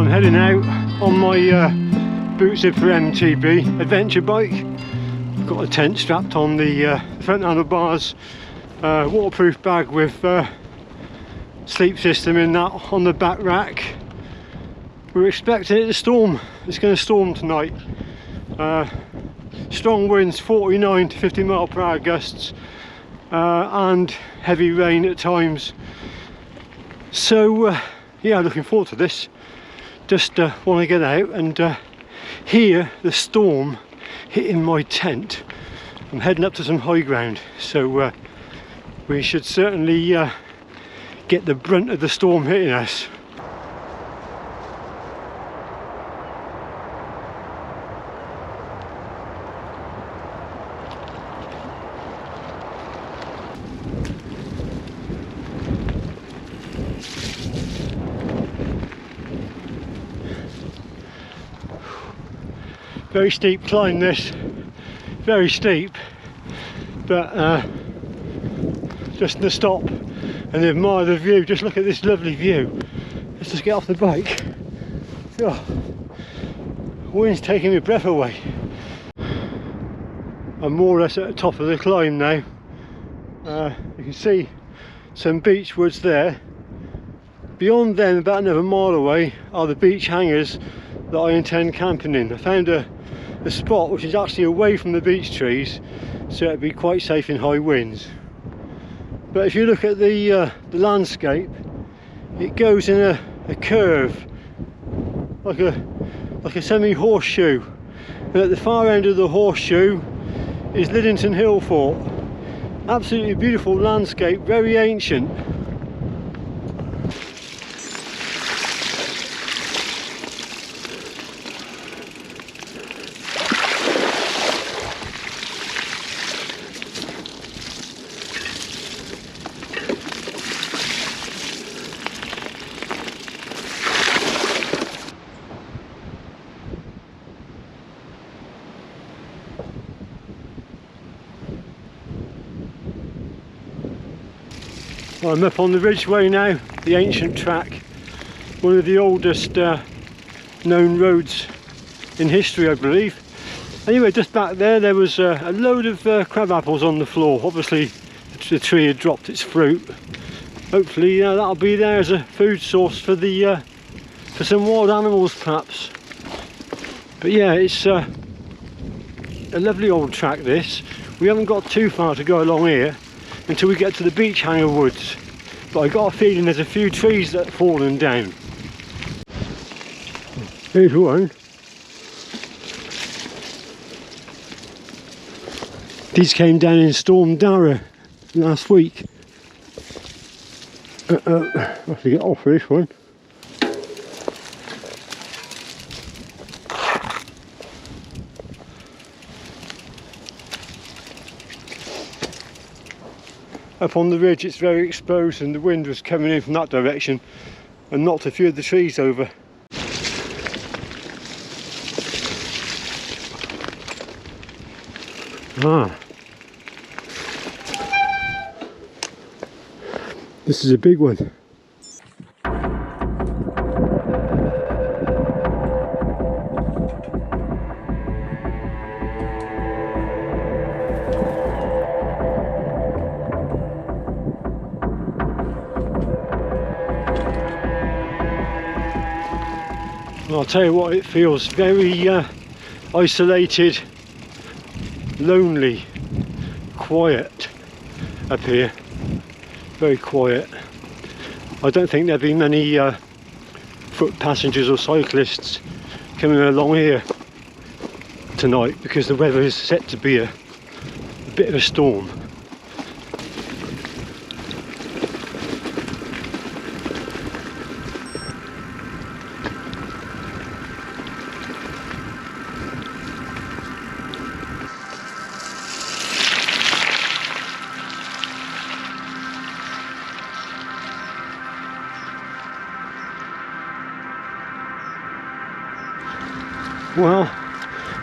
I'm heading out on my Wiltshire MTB adventure bike. I've got a tent strapped on the front handlebars, waterproof bag with sleep system in that on the back rack. We're expecting it to storm. It's going to storm tonight. Strong winds, 49 to 50 mile per hour gusts, and heavy rain at times. So yeah, looking forward to this. Just want to get out and hear the storm hitting my tent. I'm heading up to some high ground, so we should certainly get the brunt of the storm hitting us. Very steep climb this, very steep, but just to stop and admire the view. Just look at this lovely view. Let's just get off the bike. Oh, wind's taking my breath away. I'm more or less at the top of the climb now. You can see some beech woods there. Beyond them, about another mile away, are the beech hangers that I intend camping in. I found a spot which is actually away from the beech trees, so it'd be quite safe in high winds. But if you look at the landscape, it goes in a curve, like a semi-horseshoe, and at the far end of the horseshoe is Liddington Hill Fort. Absolutely beautiful landscape, very ancient. I'm up on the Ridgeway now, the ancient track, one of the oldest known roads in history, I believe. Anyway, just back there was a load of crab apples on the floor. Obviously the tree had dropped its fruit. Hopefully that'll be there as a food source for the for some wild animals perhaps. But yeah, it's a lovely old track this. We haven't got too far to go along here until we get to the beech hanger woods, but I got a feeling there's a few trees that have fallen down. Here's one. These came down in Storm Dara last week. I have to get off for this one. Up on the ridge it's very exposed and the wind was coming in from that direction and knocked a few of the trees over. This is a big one. I'll tell you what, it feels very isolated, lonely, quiet up here. Very quiet. I don't think there'll be many foot passengers or cyclists coming along here tonight because the weather is set to be a bit of a storm. Well,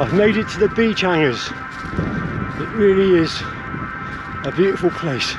I've made it to the beech hangers. It really is a beautiful place.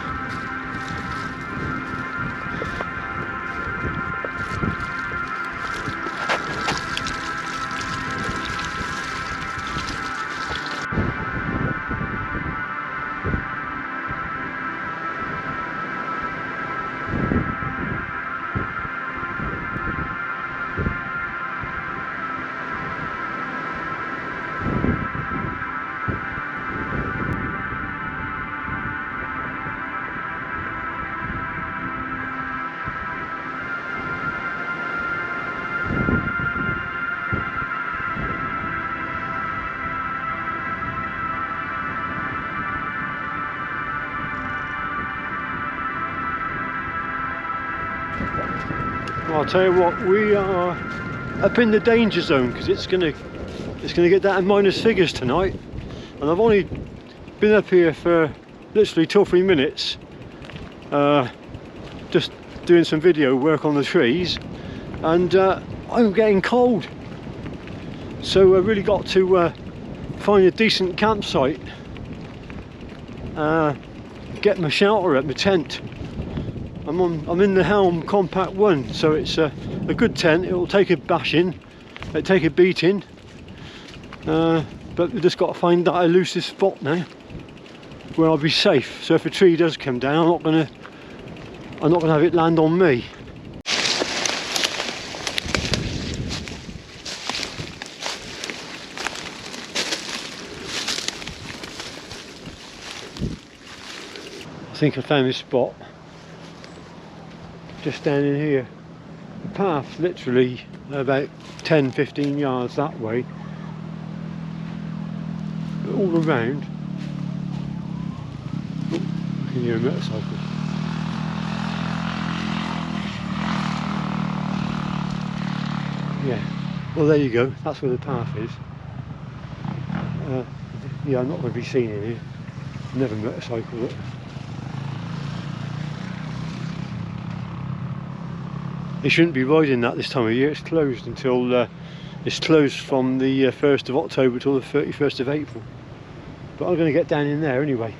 Well, I'll tell you what, we are up in the danger zone because it's gonna get down to minus figures tonight, and I've only been up here for literally 2 or 3 minutes, just doing some video work on the trees, and I'm getting cold. So I really got to find a decent campsite, get my shelter at my tent. I'm in the Helm Compact 1, so it's a good tent. It'll take a bashing, it'll take a beating, but we've just got to find that elusive spot now where I'll be safe. So if a tree does come down, I'm not gonna have it land on me. I think I found this spot just down in here. The path literally about 10-15 yards that way, but all around, oh, I can hear a motorcycle. Yeah, well there you go, that's where the path is. Yeah, I'm not going to be seen in here, never motorcycle it. You shouldn't be riding that this time of year. It's closed until it's closed from the 1st of October till the 31st of April. But I'm going to get down in there anyway.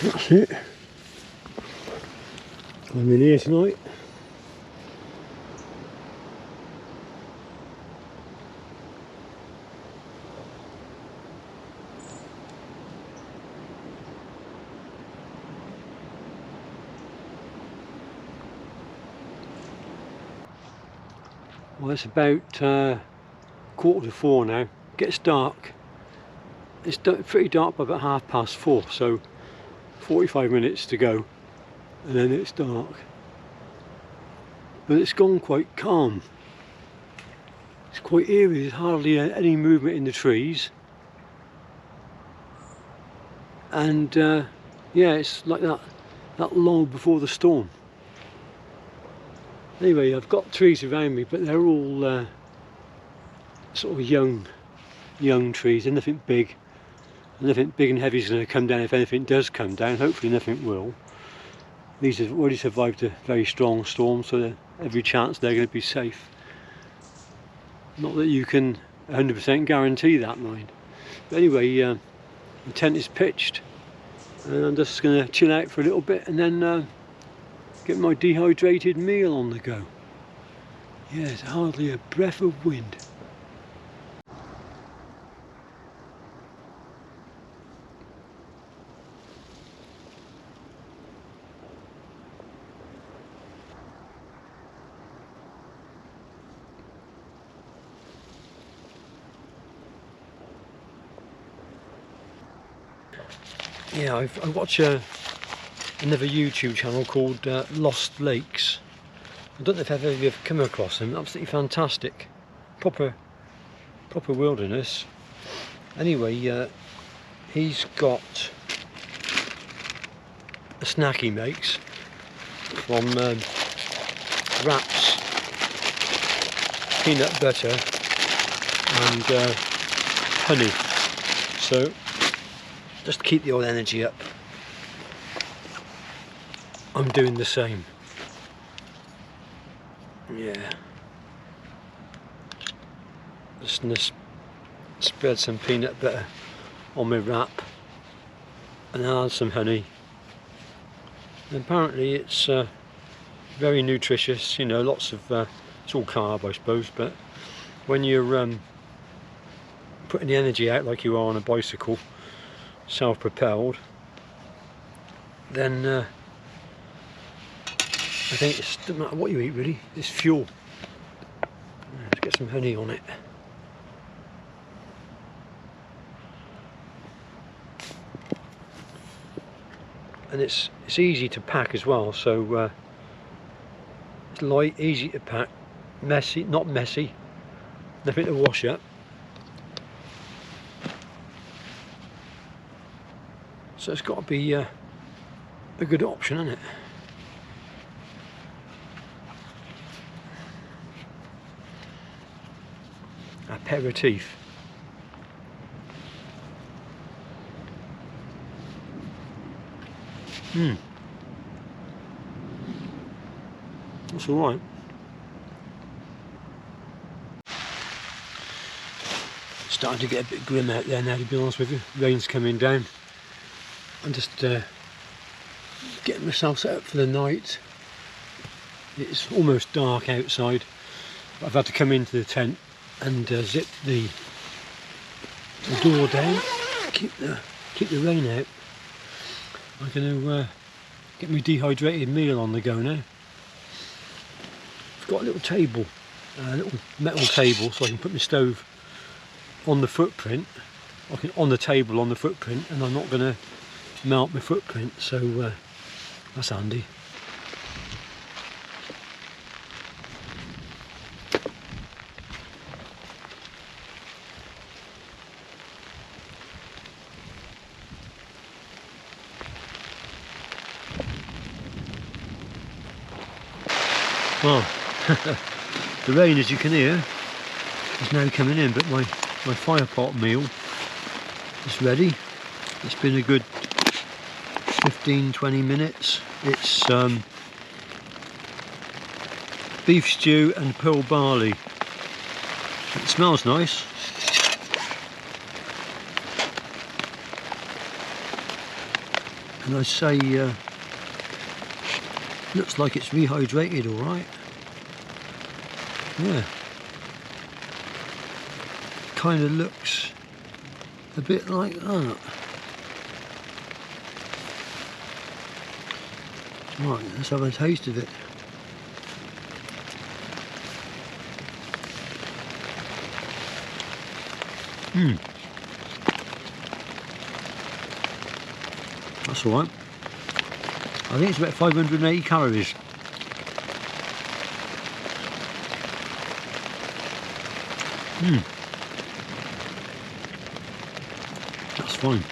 That's it. I'm in here tonight. Well, it's about 3:45 now. Gets dark. It's pretty dark by about 4:30, so 45 minutes to go, and then it's dark. But it's gone quite calm. It's quite eerie. There's hardly any movement in the trees, and yeah, it's like that lull before the storm. Anyway, I've got trees around me, but they're all sort of young trees. They're nothing big. Nothing big and heavy is going to come down if anything does come down. Hopefully nothing will. These have already survived a very strong storm, so every chance they're going to be safe. Not that you can 100% guarantee that, mind. But anyway, the tent is pitched, and I'm just going to chill out for a little bit and then get my dehydrated meal on the go. Yeah, it's hardly a breath of wind. Yeah, I watch another YouTube channel called Lost Lakes. I don't know if you've come across them. Absolutely fantastic, proper wilderness. Anyway, he's got a snack he makes from wraps, peanut butter and honey. So just to keep the old energy up, I'm doing the same. Yeah. Just gonna spread some peanut butter on my wrap and add some honey. And apparently it's very nutritious, you know, lots of, it's all carb I suppose, but when you're putting the energy out like you are on a bicycle, self-propelled, then I think it doesn't matter what you eat really, it's fuel. Let's get some honey on it. And it's easy to pack as well, so it's light, easy to pack, messy, not messy, nothing to wash up. So it's got to be a good option, isn't it? Aperitif. That's all right. Starting to get a bit grim out there now, to be honest with you. Rain's coming down. I'm just getting myself set up for the night. It's almost dark outside. I've had to come into the tent and zip the door down, keep the rain out. I'm going to get my dehydrated meal on the go now. I've got a little table, a little metal table, so I can put my stove on the footprint. On the table on the footprint, and I'm not going to melt my footprint, so that's handy. Well, the rain, as you can hear, is now coming in, but my fire pot meal is ready. It's been a good 15-20 minutes. It's beef stew and pearl barley. It smells nice. And I say, looks like it's rehydrated all right. Yeah. Kind of looks a bit like that. Right, let's have a taste of it. That's all right. I think it's about 580 calories. That's fine.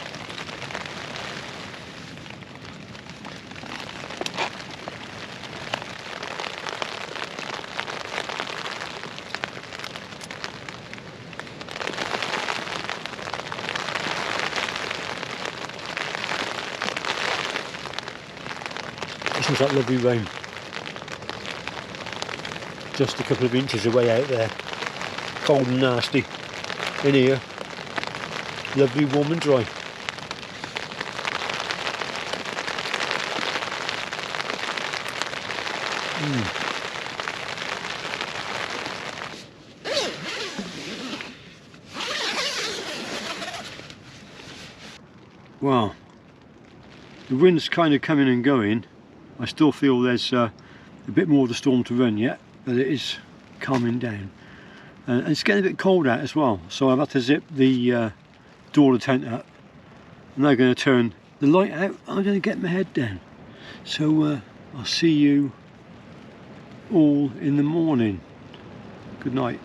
Listen to that lovely rain. Just a couple of inches away out there. Cold and nasty. In here, lovely, warm and dry. Well, the wind's kind of coming and going. I still feel there's a bit more of the storm to run yet, but it is calming down. And it's getting a bit cold out as well, so I've had to zip the door of the tent up. I'm now going to turn the light out, I'm going to get my head down. So I'll see you all in the morning. Good night.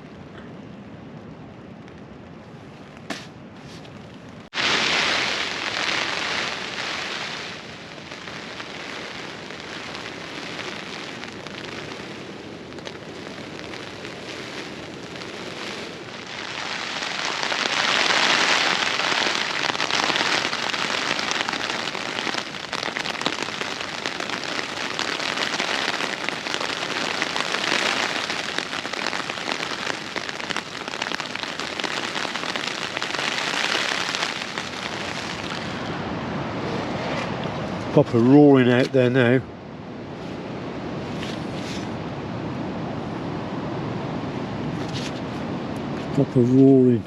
Proper roaring out there now. Proper roaring.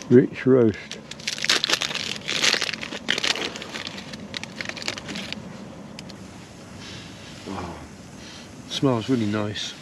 Rich roast. Oh, smells really nice.